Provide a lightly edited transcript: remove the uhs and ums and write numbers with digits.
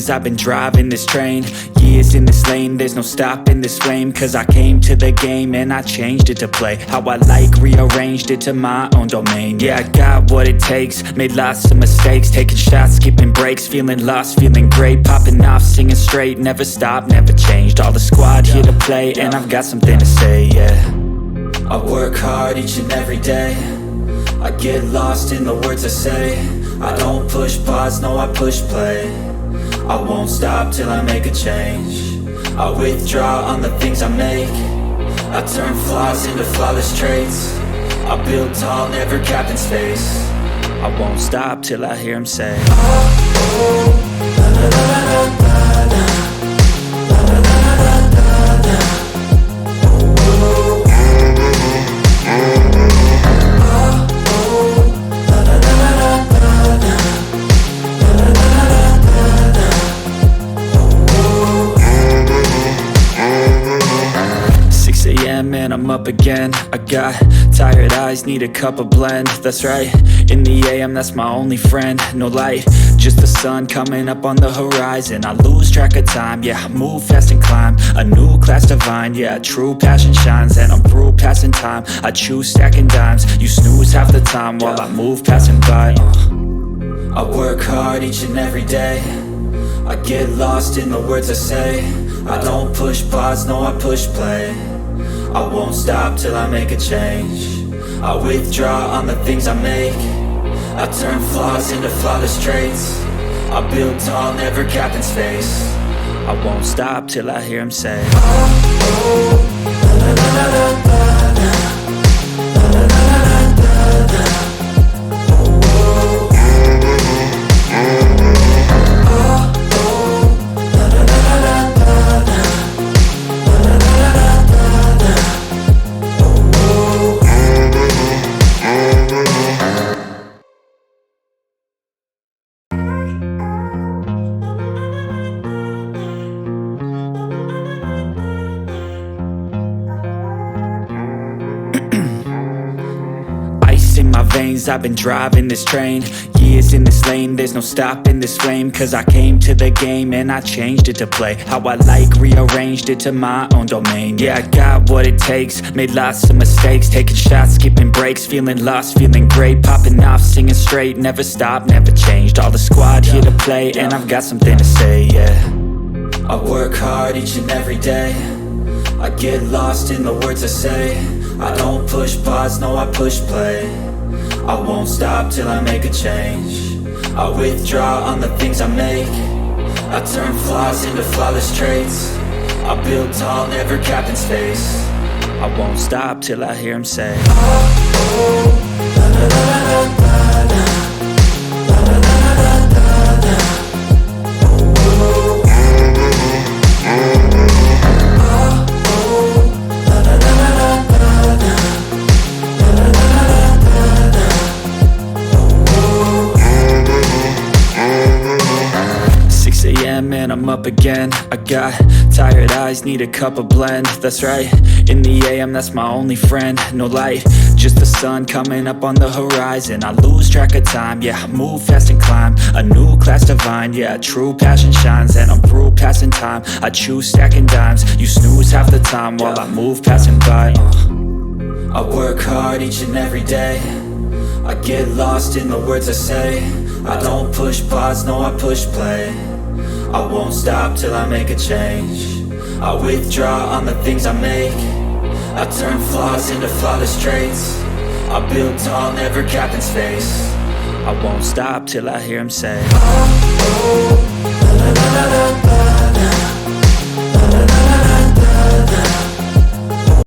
veins, I've been driving this train. Years in this lane, there's no stopping this flame. Cause I came to the game and I changed it to play how I like, rearranged it to my own domain. Yeah, I got what it takes, made lots of mistakes, taking shots, skipping breaks, feeling lost, feeling great, popping off, singing straight, never stopped, never changed. All the squad here to play, and I've got something to say, yeah. I work hard each and every day, I get lost in the words I say. I don't push pause, no I push play. I won't stop till I make a change. I withdraw on the things I make. I turn flaws into flawless traits. I build tall, never capped in space. I won't stop till I hear him say, oh, oh, la, la, la, la, la, la. And I'm up again. I got tired eyes, need a cup of blend. That's right, in the AM, that's my only friend. No light, just the sun coming up on the horizon. I lose track of time, yeah, I move fast and climb a new class divine, yeah, true passion shines. And I'm through passing time, I choose stacking dimes. You snooze half the time while I move passing by. I work hard each and every day, I get lost in the words I say. I don't push pause, no I push play. I won't stop till I make a change. I withdraw on the things I make. I turn flaws into flawless traits. I build tall, never capped in space. I won't stop till I hear him say, oh, oh, la, la, la, la, la, la. La, la, la, la, la, la. Oh, oh, la, la, la, la, la, la. 'Ice in my veins, I've been driving this train. Years in this lane, there's no stopping this flame. Cause I came to the game and I changed it to play how I like, rearranged it to my own domain. Yeah, I got what it takes, made lots of mistakes, taking shots, skipping breaks, feeling lost, feeling great, popping off, singing straight, never stopped, never changed. All the squad here to play, and I've got something to say, yeah. I work hard each and every day, I get lost in the words I say. I don't push pause, no I push play. I won't stop till I make a change. I withdraw on the things I make. I turn flaws into flawless traits. I build tall, never capped in space. I won't stop till I hear him say, oh, oh, la, la, la, la, la, la. La, la, la, la, la, la, la. Oh, oh, la, la, la, la, la, la. 6 a.m. and I'm up again. I got tired eyes, need a cup of blend. That's right, in the AM, that's my only friend. No light, just the sun coming up on the horizon. I lose track of time, yeah, I move fast and climb a new class divine, yeah, true passion shines. And I'm through passing time, I choose stacking dimes. You snooze half the time while I move passing by. I work hard each and every day, I get lost in the words I say. I don't push pause, no I push play. I won't stop till I make a change. I withdraw on the things I make. I turn flaws into flawless traits. I build tall, never capped in space. I won't stop till I hear him say, oh, oh, la, la, la, la, la.